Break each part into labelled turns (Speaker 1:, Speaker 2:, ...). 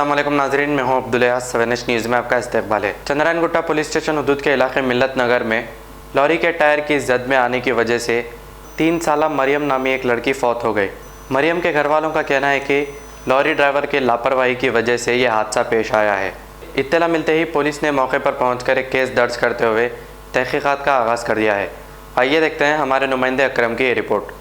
Speaker 1: अस्सलाम वालेकुम नाजरीन, मैं हूं अब्दुल अयाज। 7 न्यूज़ में आपका इस्तकबाल है। चंद्रायन गुट्टा पुलिस स्टेशन हदूद के इलाके मिल्लत नगर में लॉरी के टायर की जद में आने की वजह से 3 साला मरियम नामी एक लड़की फौत हो गई। मरियम के घर वालों का कहना है कि लॉरी ड्राइवर की लापरवाही की वजह से ये हादसा पेश आया है। इत्तला मिलते ही पुलिस ने मौके पर पहुँच एक केस दर्ज करते हुए तहकीकात का आगाज़ कर दिया है। आइए देखते हैं हमारे नुमाइंदे अकरम की ये रिपोर्ट।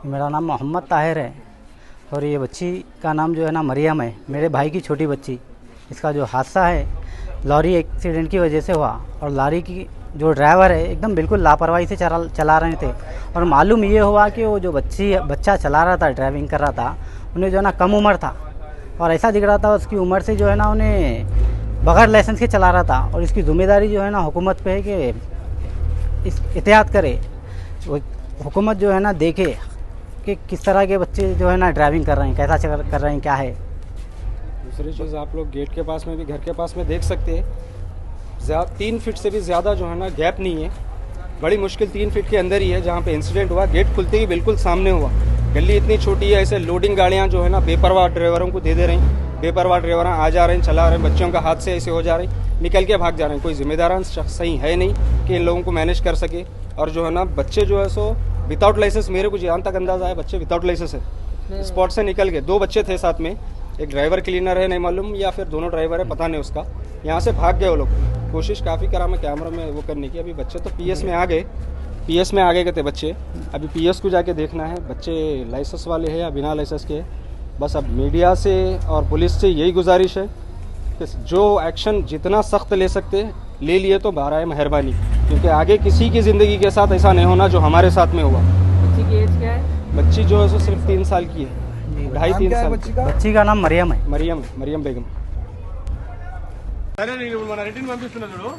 Speaker 2: मेरा नाम मोहम्मद ताहिर है और ये बच्ची का नाम जो है ना मरियम है, मेरे भाई की छोटी बच्ची। इसका जो हादसा है लॉरी एक्सीडेंट की वजह से हुआ और लॉरी की जो ड्राइवर है एकदम बिल्कुल लापरवाही से चला रहे थे और मालूम ये हुआ कि वो जो बच्चा चला रहा था, ड्राइविंग कर रहा था, उन्हें जो है ना कम उम्र था और ऐसा दिख रहा था उसकी उम्र से जो है ना उन्हें बगैर लाइसेंस के चला रहा था। और इसकी ज़िम्मेदारी जो है ना हुकूमत पे है कि इस एहतियात करे, हुकूमत जो है ना देखे कि किस तरह के बच्चे जो है ना ड्राइविंग कर रहे हैं, कैसा कर रहे हैं, क्या है।
Speaker 3: दूसरी चीज़ आप लोग गेट के पास में भी, घर के पास में देख सकते हैं, 3 फीट से भी ज़्यादा जो है ना गैप नहीं है। बड़ी मुश्किल 3 फीट के अंदर ही है जहाँ पे इंसिडेंट हुआ। गेट खुलते ही बिल्कुल सामने हुआ। गली इतनी छोटी है, ऐसे लोडिंग गाड़ियाँ जो है ना बेपरवाह ड्राइवरों को दे रही, बेपरवाह ड्राइवर आ जा रहे हैं, चला रहे हैं, बच्चों का हाथ से ऐसे हो जा रहे हैं, निकल के भाग जा रहे हैं। कोई जिम्मेदारान शख्स सही है नहीं कि इन लोगों को मैनेज कर सके। और जो है ना बच्चे जो है सो विदाउट लाइसेंस, मेरे को जहाँ तक अंदाजा है बच्चे विदाउट लाइसेंस है, स्पॉट से निकल गए। 2 बच्चे थे साथ में, एक ड्राइवर क्लीनर है नहीं मालूम या फिर दोनों ड्राइवर है पता नहीं उसका, यहाँ से भाग गए वो लोग। कोशिश काफ़ी करा मैं कैमरा में वो करने की। अभी बच्चे तो पीएस में आ गए, पीएस में आ गए थे बच्चे। अभी पीएस को जाके देखना है बच्चे लाइसेंस वाले हैं या बिना लाइसेंस के। बस अब मीडिया से और पुलिस से यही गुजारिश है कि जो एक्शन जितना सख्त ले सकते ले लिए तो बारह मेहरबानी, क्योंकि आगे किसी की ज़िंदगी के साथ ऐसा नहीं होना जो हमारे साथ में हुआ।
Speaker 2: बच्ची की एज क्या है?
Speaker 3: बच्ची जो है सो सिर्फ 3 साल की है, 2.5-3 साल।
Speaker 2: बच्ची का नाम मरियम है।
Speaker 3: मरियम बेगम।
Speaker 4: సరే నేను మన రిటర్న్ పంపిస్తున్నా చూడు,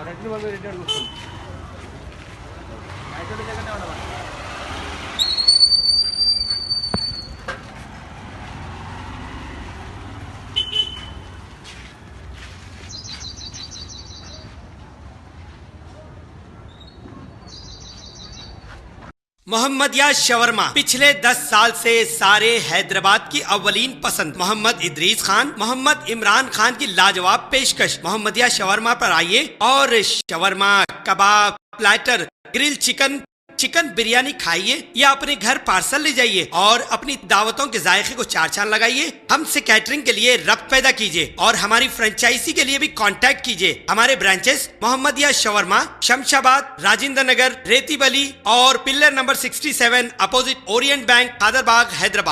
Speaker 4: రిటర్న్ పంపి రిటర్న్ వస్తుంది.
Speaker 5: मोहम्मदिया शवरमा पिछले 10 साल से सारे हैदराबाद की अव्वलीन पसंद मोहम्मद इदरीस खान, मोहम्मद इमरान खान की लाजवाब पेशकश। मोहम्मदिया शवरमा पर आइए और shawarma, kebab, platter, grill chicken, chicken biryani खाइए या अपने घर पार्सल ले जाइए और अपनी दावतों के जायके को 4 चांद लगाइए। हमसे कैटरिंग के लिए रब्त पैदा कीजिए और हमारी फ्रेंचाइजी के लिए भी कांटेक्ट कीजिए। हमारे ब्रांचेस मोहम्मदिया शवरमा, शमशाबाद, राजेंद्र नगर, रेती बली और pillar number 67 opposite Orient bank, Kadarbagh, Hyderabad.